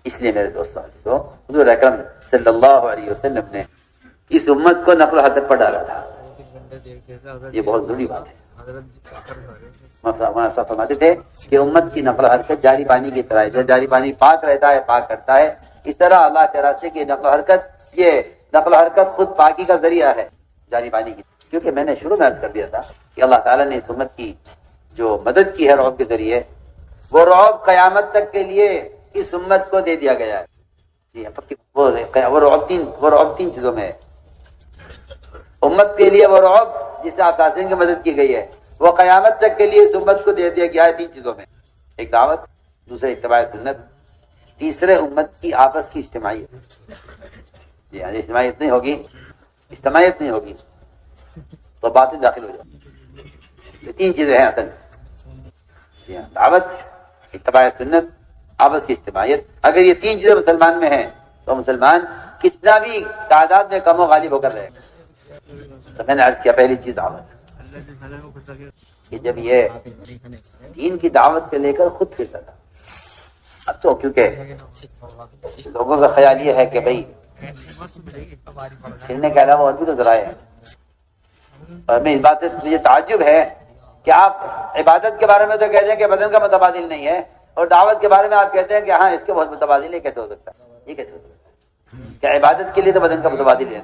اس لیے میرے دوستوں حضور اکرم صلی اللہ علیہ وسلم نے اس امت کو نقل و حرکت پر ڈالا تھا. یہ بہت ضروری بات ہے. فرماتے تھے کہ امت کی نقل و حرکت جاری پانی کی طرح ہے. جیسے جاری پانی پاک رہتا ہے، پاک کرتا ہے، اس طرح اللہ کے راستے کی نقل و حرکت، یہ نقل و حرکت خود پاکی کا ذریعہ ہے جاری پانی کی. کیونکہ میں نے شروع میں عرض کر دیا تھا کہ اللہ تعالیٰ نے اس امت کی جو مدد کی ہے رعب کے ذریعے، وہ رعب قیامت تک کے لیے اس امت کو دے دیا گیا ہے. جی وہ رعب تین چیزوں میں ہے. امت کے لیے وہ رعب جس سے آپ کی مدد کی گئی ہے، وہ قیامت تک کے لیے اس امت کو دے دیا گیا ہے 3 چیزوں میں. ایک دعوت، دوسرے اتباع سنت، تیسرے امت کی آپس کی اجتماعیت. جی ہاں، اجتماعیت نہیں ہوگی تو باطل داخل ہو جائے. یہ 3 چیزیں ہیں اصل. جی ہاں، دعوت، اتباع سنت، آپس کی اجتماعیت. اگر یہ 3 چیزیں مسلمان میں ہیں تو مسلمان کتنا بھی تعداد میں کم و غالب ہو کر رہے گا. تو میں نے عرض کیا پہلی چیز دعوت، کہ جب یہ دین کی دعوت کے لے کر خود پھرتا تھا. اب تو کیونکہ لوگوں کا خیال یہ ہے کہ بھئی پھرنے کے علاوہ اور بھی تو ذرائع ہے. اور میں اس بات سے مجھے تعجب ہے کہ آپ عبادت کے بارے میں تو کہتے ہیں کہ بدن کا متبادل نہیں ہے، اور دعوت کے بارے میں آپ کہتے ہیں کہ ہاں اس کے بہت متبادل ہے. کیسے ہو سکتا ہے؟ یہ کیسے ہو سکتا ہے؟ کہ عبادت کے لیے تو بدن کا متبادل ہے،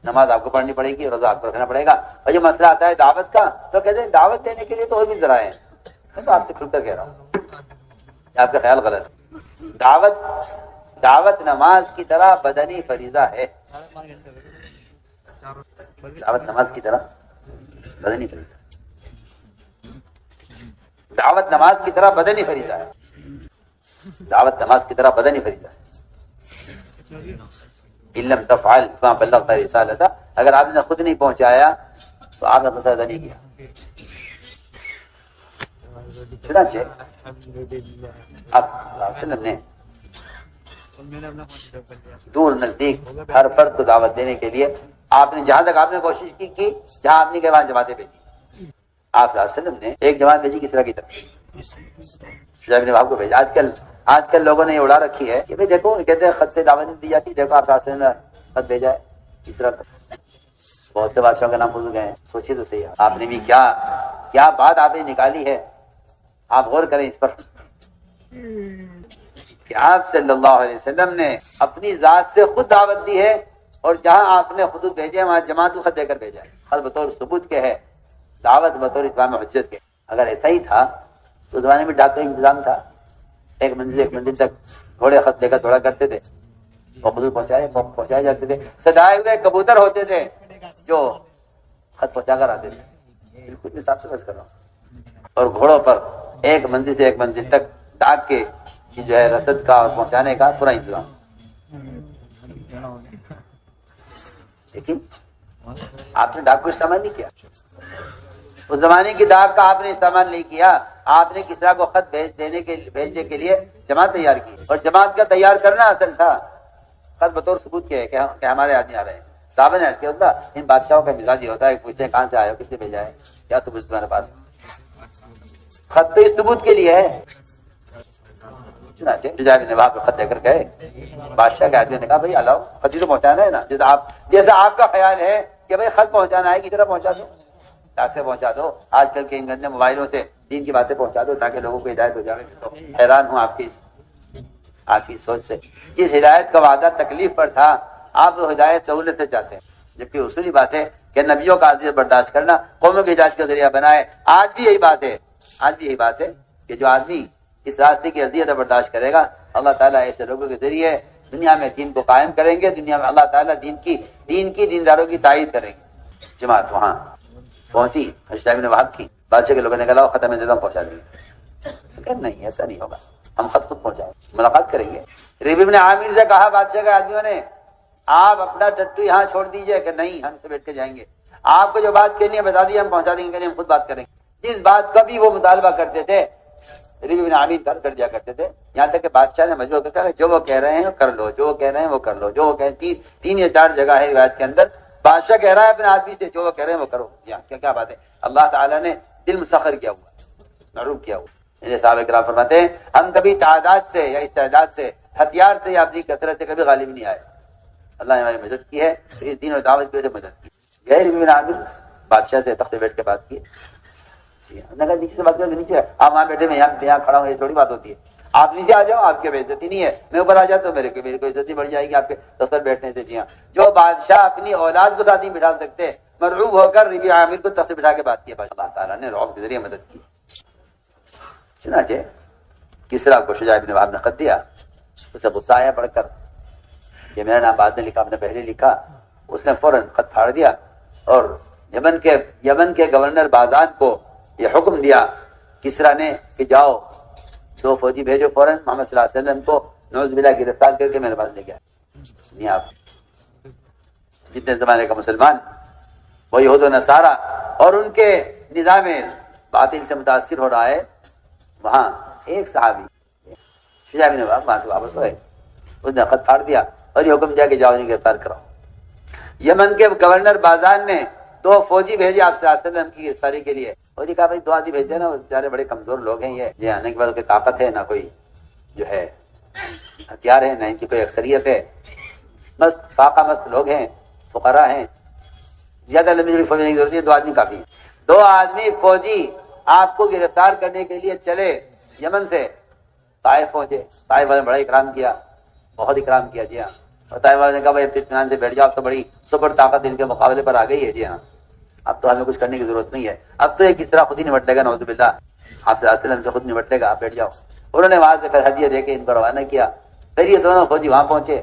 نماز آپ کو پڑھنی پڑے گی، روزہ آپ کو رکھنا پڑے گا. اور جو مسئلہ آتا ہے دعوت کا تو کہتے ہیں دعوت دینے کے لیے تو اور بھی ذرائع ہیں. میں تو آپ سے کھل کر کہہ رہا ہوں، آپ کا خیال غلط ہے. دعوت نماز کی طرح بدنی فریضہ ہے. دعوت نماز کی طرح بدنی فریضہ، دعوت نماز کی طرح بدنی فریضہ ہے. دعوت نماز کی طرح بدنی فریضہ ہے. علم تفعل فما بلغت رسالتہ، اگر آپ نے خود نہیں پہنچایا تو آپ نے مسئلہ نہیں کیا. چنانچہ آپ صلی اللہ علیہ وسلم نے دور نزدیک ہر فرد کو دعوت دینے کے لیے آپ نے جہاں تک آپ نے کوشش کی جہاں آپ نے وہاں جماعتیں بھیجی. آپ صلی اللہ علیہ وسلم نے ایک جماعت بھیجی کس طرح کی طرف شعیب نے آپ کو بھیجا. آج کل لوگوں نے یہ اڑا رکھی ہے کہ بھئی دیکھو کہتے ہیں خط سے دعوت نہیں دی جاتی، دیکھو آپ صلی اللہ علیہ وسلم نے خط بھیجا ہے. اس طرح بہت سے بادشاہوں کا نام بھول گئے ہیں. سوچیے تو صحیح آپ نے بھی کیا بات آپ نے نکالی ہے. آپ غور کریں اس پر کہ آپ صلی اللہ علیہ وسلم نے اپنی ذات سے خود دعوت دی ہے، اور جہاں آپ نے خطوط بھیجے وہاں جماعت کو خط دے کر بھیجا ہے. خط بطور ثبوت کے ہے، دعوت بطور اتمام حجت کے. اگر ایسا ہی تھا تو زمانے میں ڈاک کا انتظام تھا. ایک منزل تک تھوڑے خط لے کر تھوڑا کرتے تھے، وہ خطوط پہنچائے جاتے تھے. سجائے ہوئے کبوتر ہوتے تھے جو خط پہنچا کر آتے تھے. بالکل حساب سے بس کر رہا ہوں. اور گھوڑوں پر ایک منزل سے ایک منزل تک ڈاک کے جو ہے رسد کا اور پہنچانے کا پورا انتظام. لیکن آپ نے ڈاک کو استعمال نہیں کیا. اس زمانے کی ڈاک کا آپ نے استعمال نہیں کیا. آپ نے کسرا کو خط بھیجنے کے لیے جماعت تیار کی، اور جماعت کا تیار کرنا اصل تھا. خط بطور ثبوت کے ہے کہ ہمارے آدمی آ رہے ہیں. صاحب نے ایسے ہوتا ان بادشاہوں کا مزاج یہ ہوتا ہے کہ پوچھتے ہیں کہاں سے آئے ہو، کس نے بھیجا ہے، کیا ثبوت تمہارے پاس. خط تو اس ثبوت کے لیے ہے. چنانچہ جب نے وہاں پہ خط لے کر گئے، بادشاہ کے آدمی نے کہا بھائی الاؤ خط تو پہنچانا ہے نا. جیسا آپ کا خیال ہے کہ بھائی خط پہنچانا ہے، کس طرح پہنچا دو، ڈاک سے پہنچا دو. آج کل کے ان گندے موبائلوں سے دین کی باتیں پہنچا دو تاکہ لوگوں کو ہدایت ہو جائے. تو حیران ہوں آپ کی سوچ سے. جس ہدایت کا وعدہ تکلیف پر تھا آپ وہ ہدایت سہولت سے چاہتے ہیں، جبکہ اصولی بات ہے کہ نبیوں کا اذیت برداشت کرنا قوموں کی ہدایت کا ذریعہ بنائے. آج بھی یہی بات ہے کہ جو آدمی اس راستے کی اذیت برداشت کرے گا، اللہ تعالیٰ ایسے لوگوں کے ذریعے دنیا میں دین کو قائم کریں گے. دنیا میں اللہ تعالیٰ دینداروں کی تائید کریں گے. جماعت وہاں پہنچی، حضرت نے وہاں کی. بادشاہ کے لوگوں نے کہا ختم نظام پہنچا دیں گے. نہیں، ایسا نہیں ہوگا، ہم خط خود پہنچائیں، ملاقات کریں گے. ربیع بن عامر سے کہا بادشاہ کے آدمیوں نے آپ اپنا ٹٹو یہاں چھوڑ دیجئے کہ نہیں ہم سے بیٹھ کے جائیں گے. آپ کو جو بات کرنی ہے بتا دیجیے، ہم پہنچا دیں گے، کہ ہم خود بات کریں گے. جس بات کا بھی وہ مطالبہ کرتے تھے ربیع بن عامر کر دیا کرتے تھے. یہاں تک کہ بادشاہ نے مجبور کر کہا جو وہ کہہ رہے ہیں کر لو، جو وہ کہہ رہے ہیں وہ کر لو، جو وہ کہہ 3 یا 4 جگہ ہے روایت کے اندر بادشاہ کہہ رہا ہے اپنے آدمی سے جو وہ کہہ رہے ہیں وہ کرو. کیا بات ہے. اللہ تعالیٰ نے دل مسخر کیا ہوا، معروف کیا ہوا. جیسے صحابہ کرام فرماتے ہیں ہم کبھی تعداد سے یا استعداد سے ہتھیار سے یا اپنی کثرت سے کبھی غالب نہیں آئے. اللہ نے ہماری مدد کی ہے، اس دین اور دعوت کی وجہ سے مدد کی. غیر بن عامر بادشاہ سے تخت بیٹھ کے بات کی. نیچے سے بات کرو، نیچے آپ وہاں بیٹھے میں یہاں کھڑا ہوں، یہ تھوڑی بات ہوتی ہے. آپ نیچے آ جاؤ، آپ کی بے عزتی نہیں ہے. میں اوپر آ جاتا ہوں، میرے کو عزتی بڑھ جائے گی آپ کے تخت بیٹھنے سے. جی ہاں، جو بادشاہ اپنی اولاد کو ساتھ نہیں بٹھا سکتے، مرعوب ہو کر ربیع عامر کو تخت بٹھا کے بات کی. اللہ تعالیٰ نے رعب کے ذریعے مدد کی. چنانچہ کسریٰ کو شجاع بن وہب نے خط دیا. اسے غصہ آیا پڑھ کر کہ میرا نام بعد نے لکھا، آپ نے پہلے لکھا. اس نے فوراً خط پھاڑ دیا اور یمن کے گورنر بازان کو یہ حکم دیا کسریٰ نے کہ جاؤ 2 فوجی بھیجو فوراً محمد صلی اللہ علیہ وسلم کو نعوذ باللہ گرفتار کر کے میرے پاس لے گیا. آپ جتنے زمانے کا مسلمان وہ یہود و نصارہ اور ان کے نظام باطل سے متاثر ہو رہا ہے، وہاں ایک صحابی شجاع بن وہب وہاں سے واپس ہوئے. اس نے خط پھاڑ دیا اور یہ حکم دیا کہ جاؤ انہیں گرفتار کراؤ. یمن کے گورنر بازان نے 2 فوجی بھیجے آپ صلی اللہ علیہ وسلم کی گرفتاری کے لیے. وہ کہا بھائی 2 آدمی بھیج دینا، وہ بیچارے بڑے کمزور لوگ ہیں، یہ آنے کے بعد کوئی طاقت ہے نہ کوئی جو ہے ہتھیار ہے، نہ ان کی کوئی اکثریت ہے، مست فاقہ مست لوگ ہیں، فقراء ہیں، زیادہ لمبی جوڑی فوجی نہیں ضرورت ہے، 2 آدمی کافی ہیں. 2 آدمی فوجی آپ کو گرفتار کرنے کے لیے چلے یمن سے. طائف پہنچے، طائف والے نے بڑا اکرام کیا، بہت اکرام کیا. جی ہاں، اور طائف والے نے کہا بھائی اطمینان سے بیٹھ جاؤ، اب تو بڑی سپر طاقت ان کے مقابلے پر آ گئی ہے. جی ہاں، اب تو ہمیں کچھ کرنے کی ضرورت نہیں ہے، اب تو یہ کسریٰ خود ہی نمٹ لے گا، نعوذ باللہ آپ صلی اللہ علیہ وسلم سے خود نمٹ لے گا، آپ بیٹھ جاؤ. انہوں نے وہاں سے پھر ہدیہ دے کے ان کو روانہ کیا. پھر یہ دونوں فوجی وہاں پہنچے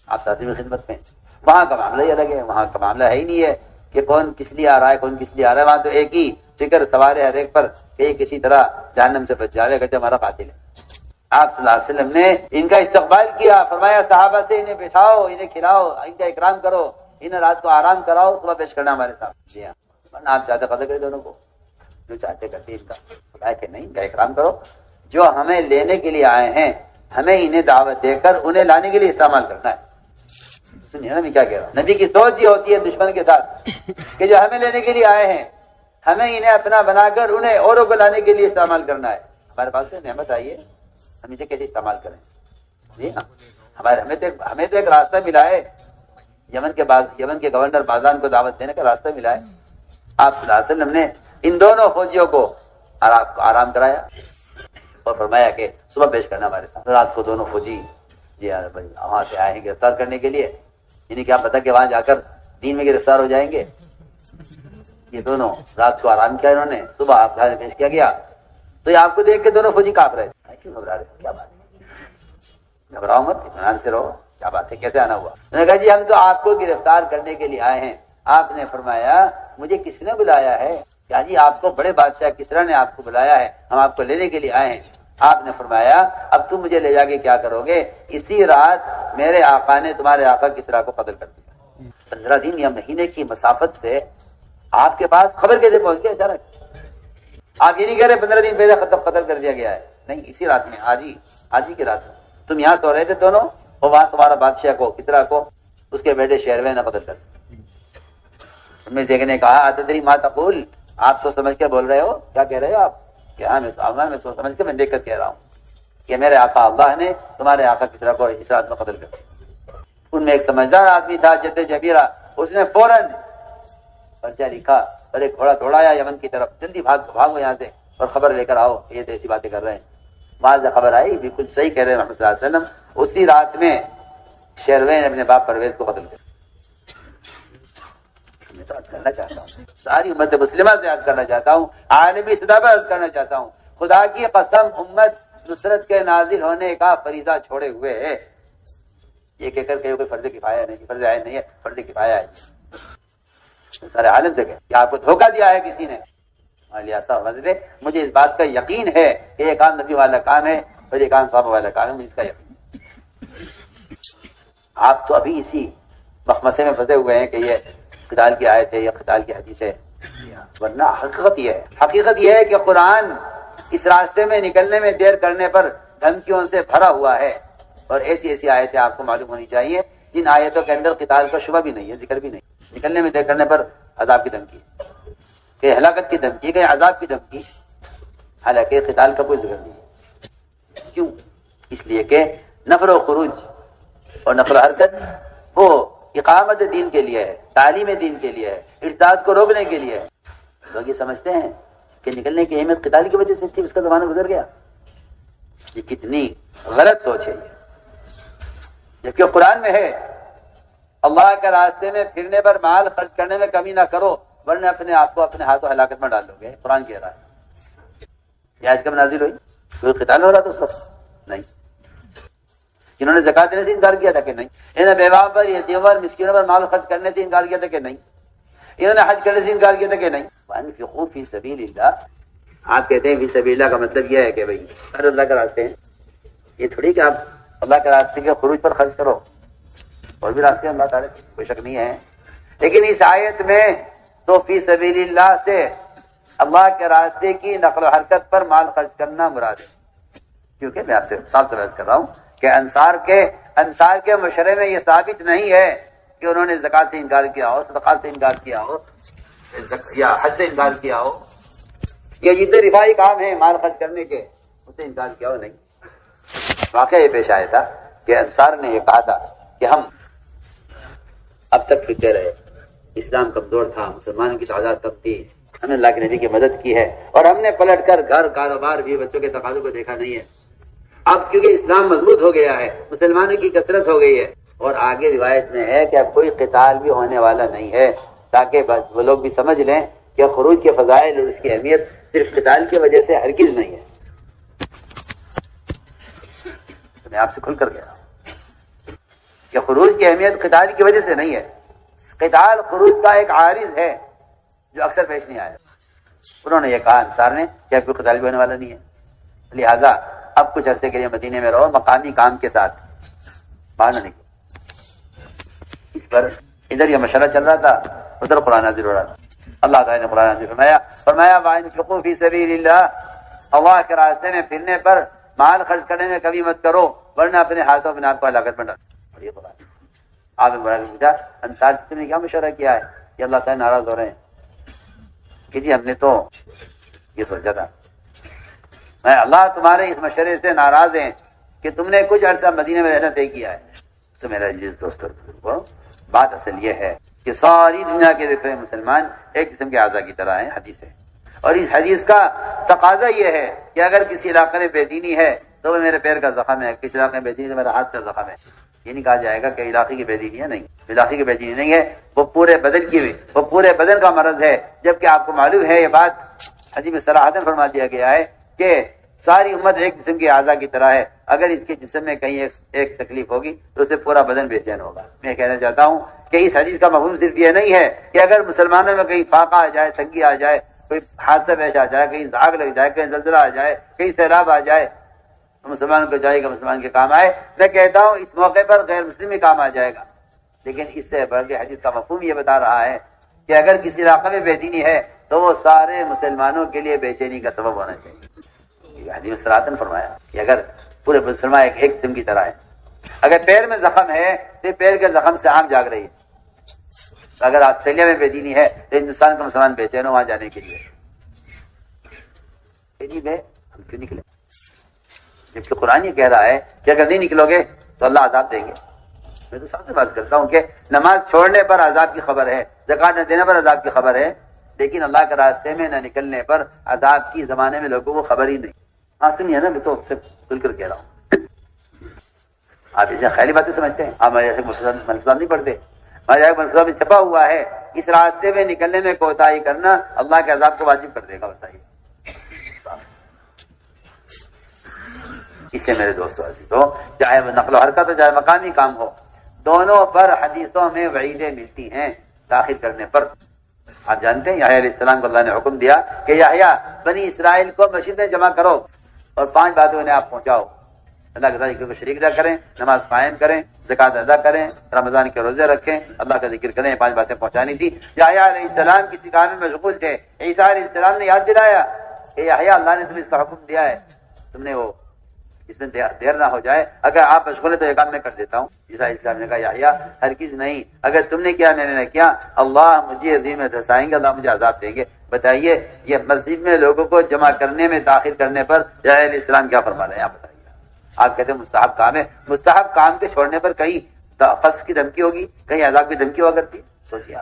آپ ساتھی میں خدمت میں. وہاں کا معاملہ ہی الگ ہے، وہاں کا معاملہ ہے ہی نہیں ہے کہ کون کس لیے آ رہا ہے، کون کس لیے آ رہا ہے. وہاں تو ایک ہی فکر سوار ہے ہر ایک پر کہ یہ کسی طرح جہنم سے بچ جاوے گا، ہمارا قاتل ہے. آپ صلی اللہ علیہ وسلم نے ان کا استقبال کیا، فرمایا صحابہ سے انہیں بٹھاؤ، انہیں کھلاؤ، ان کا اکرام کرو، انہیں رات کو آرام کراؤ، صبح پیش کرنا ہمارے سامنے. جی ہاں، آپ چاہتے قدر کرے دونوں کو، جو چاہتے کرتے ان کا. فرمایا کہ نہیں، ان کا اکرام کرو. جو ہمیں لینے کے لیے آئے ہیں ہمیں انہیں دعوت دے کر انہیں لانے کے لیے استعمال کرنا ہے. سنیے نا میں کیا کہہ رہا ہوں. نبی کی سوچ یہ ہوتی ہے دشمن کے ساتھ کہ جو ہمیں لینے کے لیے آئے ہیں ہمیں انہیں اپنا بنا کر انہیں اوروں کو لانے کے لیے استعمال کرنا ہے. ہمارے پاس تو نعمت آئی ہے، ہم اسے کیسے استعمال کریں. جی ہاں، ہمیں تو ایک راستہ ملا ہے، یمن کے گورنر بازان کو دعوت دینے کا راستہ ملا ہے. آپ صلی اللہ علیہ وسلم نے ان دونوں فوجیوں کو آرام کرایا اور فرمایا کہ صبح پیش کرنا ہمارے ساتھ. رات کو دونوں فوجی جی ہاں بھائی وہاں سے آئے ہیں گرفتار کرنے کے لیے. انہیں کیا پتا کہ وہاں جا کر دین میں گرفتار ہو جائیں گے. یہ دونوں رات کو آرام کیا انہوں نے، صبح آپ کے پیش کیا گیا. تو یہ آپ کو دیکھ کے دونوں فوجی کانپ رہے تھے. کیوں گھبرا رہے؟ کیا بات ہے، گھبراؤ مت، اطمینان سے رہو. کیا بات ہے، کیسے آنا ہوا؟ انہوں نے کہا جی ہم تو آپ کو گرفتار کرنے کے لیے آئے ہیں. آپ نے فرمایا مجھے کس نے بلایا ہے؟ کیا جی آپ کو بڑے بادشاہ کسریٰ نے آپ کو بلایا ہے، ہم آپ کو لینے کے لیے آئے ہیں. آپ نے فرمایا اب تم مجھے لے جا کے کیا کرو گے؟ اسی رات میرے آقا نے تمہارے آقا کسریٰ کو قتل کر دیا. 15 دن یا مہینے کی مسافت سے آپ کے پاس خبر کیسے پہنچ گئی اچانک؟ آپ یہ نہیں کہہ رہے 15 دن پہلے قتل کر دیا گیا ہے، نہیں، اسی رات میں، آج ہی کی رات میں تم یہاں سو رہے تھے دونوں، اور وہاں تمہارا بادشاہ کو کسریٰ کو اس کے بیٹے شہروین نے قتل کر دیا. ان میں سے ایک نے کہا اتدری ما تقول، آپ سوچ سمجھ کے بول رہے ہو، کیا کہہ رہے ہو آپ؟ کہ ہاں میں سوچ سمجھ کے میں دیکھ کر کہہ رہا ہوں کہ میرے آقا اللہ نے تمہارے آقا کسریٰ کو اس رات میں قتل کر دیا. ان میں ایک سمجھدار آدمی تھا جد جبیرہ، اس نے فوراً پرچہ لکھا اور ایک گھوڑا دوڑایا یمن کی طرف، جلدی بھاگو یہاں سے اور خبر لے کر آؤ، یہ تو ایسی باتیں کر رہے ہیں. وہاں سے خبر آئی، بالکل صحیح کہہ رہے ہیں محمد صلی اللہ علیہ وسلم، اسی رات میں شہروین نے اپنے باپ پرویز کو قتل کر. میں تو عرض کرنا چاہتا ہوں، ساری امت مسلمہ سے عرض کرنا چاہتا ہوں، عالمی سطح پر عرض کرنا چاہتا ہوں، خدا کی قسم امت نصرت کے نازل ہونے کا فریضہ چھوڑے ہوئے ہے. یہ کہہ کر کہ کوئی فرض کفایہ نہیں، فرض عین نہیں ہے، فرض کفایہ ہے. سارے عالم سے کہ آپ کو دھوکہ دیا ہے کسی نے. مجھے اس بات کا یقین ہے کہ یہ کام نبی والا کام ہے اور یہ کام صحابہ والا کام ہے، مجھے اس کا یقین. آپ تو ابھی اسی مخمسے میں پھنسے ہوئے ہیں کہ یہ قتال کی آیت ہے یا قتال کی حدیث ہے، ورنہ حقیقت یہ ہے کہ قرآن اس راستے میں نکلنے میں دیر کرنے پر دھمکیوں سے بھرا ہوا ہے. اور ایسی آیتیں آپ کو معلوم ہونی چاہیے جن آیتوں کے اندر قتال کا شبہ بھی نہیں ہے، ذکر بھی نہیں. نکلنے میں دیر کرنے پر عذاب کی دھمکی، کہ ہلاکت کی دھمکی، کہ عذاب کی دھمکی، حالانکہ قتال کا کوئی ذکر نہیں ہے. کیوں؟ اس لیے کہ نفل و خروج اور نقل و حرکت وہ اقامت دین کے لیے ہے، تعلیم دین کے لیے ہے، ارتداد کو روکنے کے لیے ہے۔ لوگ یہ سمجھتے ہیں کہ نکلنے کی اہمیت قتال کی وجہ سے تھی، اس کا زمانہ گزر گیا۔ یہ کتنی غلط سوچ ہے، جبکہ قرآن میں ہے اللہ کے راستے میں پھرنے پر مال خرچ کرنے میں کمی نہ کرو ورنہ اپنے آپ کو اپنے ہاتھوں ہلاکت میں ڈال لو گے۔ قرآن کہہ رہا ہے۔ یہ آج کب نازل ہوئی؟ کوئی قتال ہو رہا تھا اس وقت؟ نہیں۔ انہوں نے زکات دینے سے انکار کیا تھا کہ نہیں؟ انہوں نے بیواؤں پر، یتیموں پر، مسکینوں پر مال خرچ کرنے سے انکار کیا تھا کہ نہیں؟ انہوں نے حج کرنے سے انکار کیا تھا کہ نہیں؟ وَأَنفِقُوا فِي سَبِيلِ اللَّهِ، آپ کہتے ہیں فی سبیل اللہ کا مطلب یہ ہے کہ بھائی ہر اللہ کے راستے ہیں، یہ تھوڑی کہ آپ اللہ کے راستے کے خروج پر خرچ کرو، اور بھی راستے اللہ تعالیٰ کے، کوئی شک نہیں ہے۔ لیکن اس آیت میں تو فی سبیل اللہ سے اللہ کے راستے کی نقل و حرکت پر مال خرچ کرنا مراد ہے، کیونکہ میں آپ سے سال سے بحث کر رہا ہوں کہ انصار کے مشورے میں یہ ثابت نہیں ہے کہ انہوں نے زکات سے انکار کیا ہو، صدقات سے انکار کیا ہو، یا حج سے انکار کیا ہو، یا جتنے رفاہی کام ہیں مال خرچ کرنے کے اس سے انکار کیا ہو، نہیں۔ واقعہ یہ پیش آیا تھا کہ انصار نے یہ کہا تھا کہ ہم اب تک پھرتے رہے، اسلام کمزور تھا، مسلمانوں کی تعداد کم تھی، ہم نے اللہ کے نبی کی مدد کی ہے اور ہم نے پلٹ کر گھر، کاروبار، بیوی بچوں کے تقاضوں کو دیکھا نہیں ہے۔ اب کیونکہ اسلام مضبوط ہو گیا ہے، مسلمانوں کی کثرت ہو گئی ہے، اور آگے روایت میں ہے کہ اب کوئی قتال بھی ہونے والا نہیں ہے، تاکہ وہ لوگ بھی سمجھ لیں کہ خروج کے فضائل اور اس کی اہمیت صرف قتال کی وجہ سے ہرگز نہیں ہے۔ میں آپ سے کھل کر گیا کہ خروج کی اہمیت قتال کی وجہ سے نہیں ہے، قتال خروج کا ایک عارض ہے جو اکثر پیش نہیں آیا۔ انہوں نے یہ کہا انصار نے کہ اب کوئی قتال بھی ہونے والا نہیں ہے، لہٰذا اب کچھ عرصے کے لیے مدینے میں رہو، مقامی کام کے ساتھ باہر نہ نکلو۔ اس پر ادھر یہ مشورہ چل رہا تھا، ادھر قرآن نازل ہو رہا تھا۔ اللہ تعالیٰ نے قرآن نازل فرمایا وَأَنفِقُوا فِي سَبِيلِ اللَّهِ، اللہ کے راستے میں پھرنے پر مال خرچ کرنے میں کمی مت کرو ورنہ اپنے ہاتھوں اپنے آپ کو ہلاکت میں ڈالو۔ یہ قرآن آپ نے بڑا پوچھا انصار سے تم نے کیا مشورہ کیا ہے؟ یہ اللہ تعالیٰ ناراض ہو رہے ہیں کہ جی ہم نے تو یہ سوچا تھا، میں اللہ تمہارے اس مشورے سے ناراض ہیں کہ تم نے کچھ عرصہ مدینے میں رہنا طے کیا ہے۔ تو میرا عزیز دوستو، بات اصل یہ ہے کہ ساری دنیا کے دیکھے مسلمان ایک قسم کے اعضاء کی طرح ہیں، حدیث ہے، اور اس حدیث کا تقاضا یہ ہے کہ اگر کسی علاقے میں بے دینی ہے تو وہ میرے پیر کا زخم ہے، کسی علاقے میں بے دینی تو میرا ہاتھ کا زخم ہے۔ یہ نہیں کہا جائے گا کہ علاقے کی بے دینی ہے، نہیں، علاقے کی بے دینی نہیں ہے، وہ پورے بدن کی، وہ پورے بدن کا مرض ہے، جبکہ آپ کو معلوم ہے یہ بات حدیث میں صراحتاً فرما دیا گیا ہے کہ ساری امت ایک قسم کے اعضاء کی طرح ہے، اگر اس کے جسم میں کہیں ایک تکلیف ہوگی تو اسے پورا بدن بے چین ہوگا۔ میں کہنا چاہتا ہوں کہ اس حدیث کا مفہوم صرف یہ نہیں ہے کہ اگر مسلمانوں میں کہیں فاقہ آ جائے، تنگی آ جائے، کوئی حادثہ پیش آ جائے، کہیں آگ لگ جائے، کہیں زلزلہ آ جائے، کہیں سیلاب آ جائے تو مسلمان کو چاہیے کہ مسلمان کے کام آئے۔ میں کہتا ہوں اس موقع پر غیر مسلم بھی کام آ جائے گا، لیکن اس سے بڑھ کے حدیث کا مفہوم یہ بتا رہا ہے کہ اگر کسی علاقے میں بے دینی ہے تو وہ سارے مسلمانوں کے لیے بے چینی کا سبب ہونا چاہیے۔ حدیث صراحتاً فرمایا کہ اگر پورے مسلمان ایک قسم کی طرح ہے، اگر پیر میں زخم ہے تو پیر کے زخم سے آنکھ جاگ رہی ہے، اگر آسٹریلیا میں بے دینی ہے تو ہندوستان کا مسلمان بے چین ہو وہاں جانے کے لیے۔ ہم کیوں نکلے جبکہ قرآن یہ کہہ رہا ہے کہ اگر نہیں نکلو گے تو اللہ عذاب دیں گے۔ میں تو سب سے بات کرتا ہوں کہ نماز چھوڑنے پر عذاب کی خبر ہے، زکات نہ دینے پر عذاب کی خبر ہے، لیکن اللہ کے راستے میں نہ نکلنے پر عذاب کی زمانے میں لوگوں کو خبر ہی نہیں۔ سنیے نا، میں تو سے کھل کر کہہ رہا ہوں، آپ اسے خیالی باتیں سمجھتے ہیں، آپ ہمارے ملفظات نہیں پڑھتے، ہمارے ملفظات میں چھپا ہوا ہے اس راستے میں نکلنے میں کوتاہی کرنا اللہ کے عذاب کو واجب کر دے گا۔ بتائیے، اس سے میرے دوستوں عزیزو، چاہے وہ نقل و حرکت ہو چاہے مقامی کام ہو، دونوں پر حدیثوں میں وعیدیں ملتی ہیں تاخیر کرنے پر۔ آپ جانتے ہیں یحییٰ علیہ السلام کو اللہ نے حکم دیا کہ یحییٰ بنی اسرائیل کو مسجد میں جمع کرو اور 5 باتیں انہیں آپ پہنچاؤ، اللہ کے ذکر کو شریک ادا کریں، نماز قائم کریں، زکات ادا کریں، رمضان کے روزے رکھیں، اللہ کا ذکر کریں۔ 5 باتیں پہنچانی تھی۔ یحییٰ علیہ السلام کسی کام میں مشغول تھے، عیسیٰ علیہ السلام نے یاد دلایا کہ یحییٰ اللہ نے تمہیں اس کا حکم دیا ہے، تم نے وہ اس میں دیر نہ ہو جائے، اگر آپ مشغول ہیں تو یہ کام میں کر دیتا ہوں۔ عیسیٰ علیہ السلام نے کہا یحییٰ ہرگز نہیں، اگر تم نے کیا میں نے نہ کیا اللہ مجھے عظیم میں دھسائیں گے، اللہ مجھے عذاب دیں گے۔ بتائیے یہ مسجد میں لوگوں کو جمع کرنے میں تاخیر کرنے پر یحییٰ علیہ السلام کیا فرما رہے ہیں آپ بتائیے۔ آپ کہتے ہیں مستحب کام ہے، مستحب کام کے چھوڑنے پر کہیں قذف کی دھمکی ہوگی، کہیں عذاب کی دھمکی ہوا کرتی ہے، سوچیے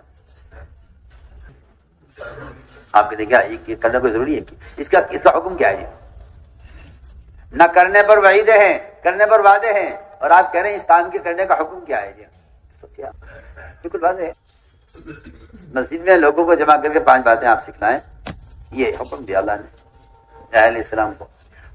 آپ کہتے ہیں کیا یہ کرنا کوئی ضروری ہے کہ اس کا حکم کیا ہے جی؟ نہ کرنے پر وعیدیں ہیں، کرنے پر وعدے ہیں، اور آپ کہہ رہے ہیں اس کام کے کرنے کا حکم کیا ہے جی؟ سوچیے آپ، بالکل واضح ہے۔ مسجد میں لوگوں کو جمع کر کے 5 باتیں آپ سکھلائیں، یہ حکم دیا اللہ نے اہل اسلام کو۔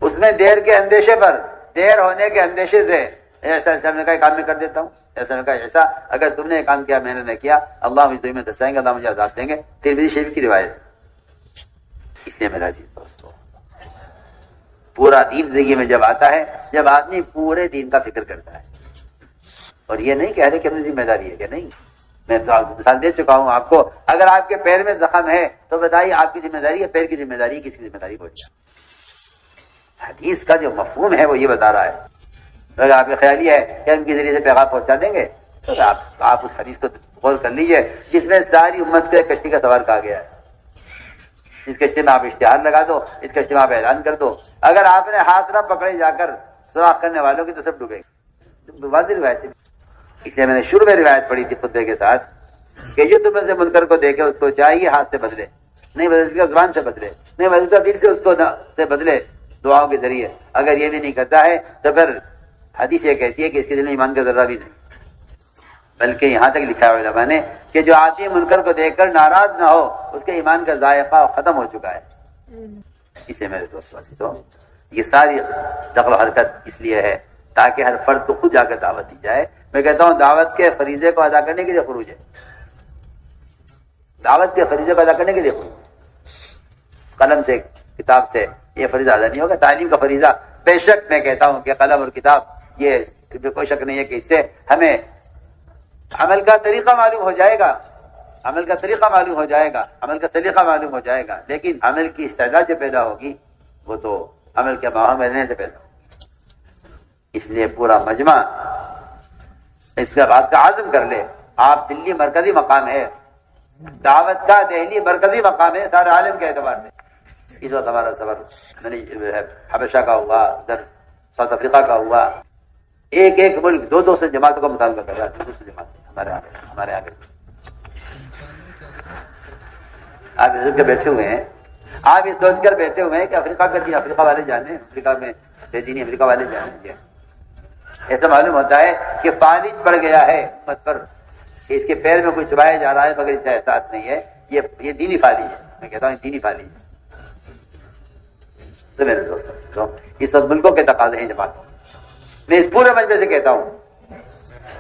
اس میں دیر کے اندیشے پر، دیر ہونے کے اندیشے سے ایسا نے کہا کام میں کر دیتا ہوں، ایسا نے کہا ایسا اگر تم نے کام کیا میں نے نہ کیا اللہ مجھے میں دسائیں گے، اللہ مجھے عذاب دیں گے، ترمذی شریف کی روایت۔ اس لیے میرا چیز دوستو، پورا دین زندگی میں جب آتا ہے، جب آدمی پورے دین کا فکر کرتا ہے، اور یہ نہیں کہہ رہے کہ اپنی ذمہ داری ہے کہ نہیں، میں تو مثال دے چکا ہوں آپ کو، اگر آپ کے پیر میں زخم ہے تو بتائیے آپ کی ذمہ داری ہے، پیر کی ذمہ داری ہے، کس کی ذمہ داری بولیے؟ حدیث کا جو مفہوم ہے وہ یہ بتا رہا ہے۔ اگر آپ کا خیال یہ ہے کہ ہم کے ذریعے سے پیغام پہنچا دیں گے تو آپ اس حدیث کو غور کر لیجئے جس میں ساری امت کو کشتی کا سوال کہا گیا ہے۔ اس کشتی میں آپ اشتہار لگا دو، اس کشتی میں آپ اعلان کر دو، اگر آپ نے ہاتھ نہ پکڑے جا کر سوراخ کرنے والوں کی تو سب ڈوبے گے۔ واضح روایت ہے، اس لیے میں نے شروع میں روایت پڑھی تھی خطبے کے ساتھ کہ جو تم سے منکر کو دیکھے اس کو چاہیے ہاتھ سے بدلے، نہیں بدلتا زبان سے بدلے، نہیں بدلتا دل سے اس کو سے بدلے دعاؤں کے ذریعے۔ اگر یہ بھی نہیں کرتا ہے تو پھر حدیث یہ کہتی ہے کہ اس کے دل میں ایمان کا ذرہ بھی نہیں، بلکہ یہاں تک لکھا ہے علماء نے کہ جو آتی منکر کو دیکھ کر ناراض نہ ہو اس کے ایمان کا ذائقہ ختم ہو چکا ہے۔ اسے میرے دوستوں یہ ساری دخل و حرکت اس لیے ہے تاکہ ہر فرد کو خود جا کر دعوت دی جائے۔ میں کہتا ہوں دعوت کے فریضے کو ادا کرنے کے لیے خروج ہے، دعوت کے فریضے کو ادا کرنے کے لیے خروج، قلم سے کتاب سے یہ فریضہ ادا نہیں ہوگا۔ تعلیم کا فریضہ بے شک میں کہتا ہوں کہ قلم اور کتاب یہ کوئی شک نہیں ہے کہ اس سے ہمیں عمل کا طریقہ معلوم ہو جائے گا، عمل کا طریقہ معلوم ہو جائے گا، عمل کا سلیقہ معلوم ہو جائے گا، لیکن عمل کی استعداد جو پیدا ہوگی وہ تو عمل کے ماحول میں رہنے سے پیدا ہوگی۔ اس لیے پورا مجمع اس کے بات کا عزم کر لے، آپ دلی مرکزی مقام ہے، دعوت کا دہلی مرکزی مقام ہے سارے عالم کے اعتبار سے۔ اس وقت ہمارا سفر حبشہ کا ہوا، ادھر ساؤتھ افریقہ کا ہوا، ایک ایک ملک 200 سے جماعتوں کا مطالبہ کر رہا ہے، 200 جماعتیں ہمارے آگے آپ اس کے بیٹھے ہوئے ہیں، آپ یہ سوچ کر بیٹھے ہوئے ہیں کہ افریقہ کا دین افریقہ والے جانے، افریقہ میں بے دینی افریقہ والے جانے۔ ایسا معلوم ہوتا ہے کہ فالج پڑ گیا ہے امت پر، اس کے پیر میں کوئی چبایا جا رہا ہے مگر اسے احساس نہیں ہے، یہ دینی فالج ہے، میں کہتا ہوں دینی فالج ہے۔ تو میرے دوستوں اس وقت ملکوں کے تقاضے ہیں جماعت، میں اس پورے مجمع سے کہتا ہوں،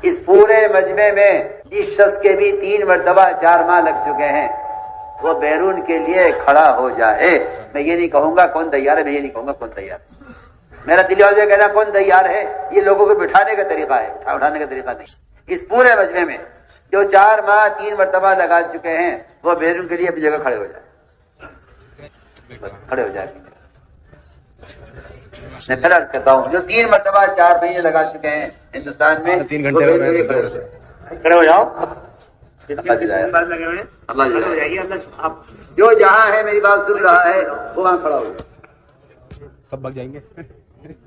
اس پورے مجمع میں جس شخص کے بھی 3 مرتبہ 4 ماہ لگ چکے ہیں وہ بیرون کے لیے کھڑا ہو جائے۔ میں یہ نہیں کہوں گا کون تیار ہے، میں یہ نہیں کہوں گا کون تیار ہے، میرا دل یہ کہنا کون تیار ہے، یہ لوگوں کو بٹھانے کا طریقہ ہے، اٹھانے کا طریقہ نہیں۔ اس پورے مجمع میں جو 4 ماہ 3 مرتبہ لگا چکے ہیں وہ بیرون کے لیے اپنی جگہ کھڑے ہو جائے، کھڑے ہو جائے۔ میں پھر عرض کرتا ہوں جو 3 مرتبہ 4 مہینے لگا چکے ہیں ہندوستان میں 3 گھنٹے کھڑے ہو جاؤ، جو جہاں ہے میری بات سن رہا ہے وہ وہاں کھڑا ہو جائے، سب بھگ جائیں گے۔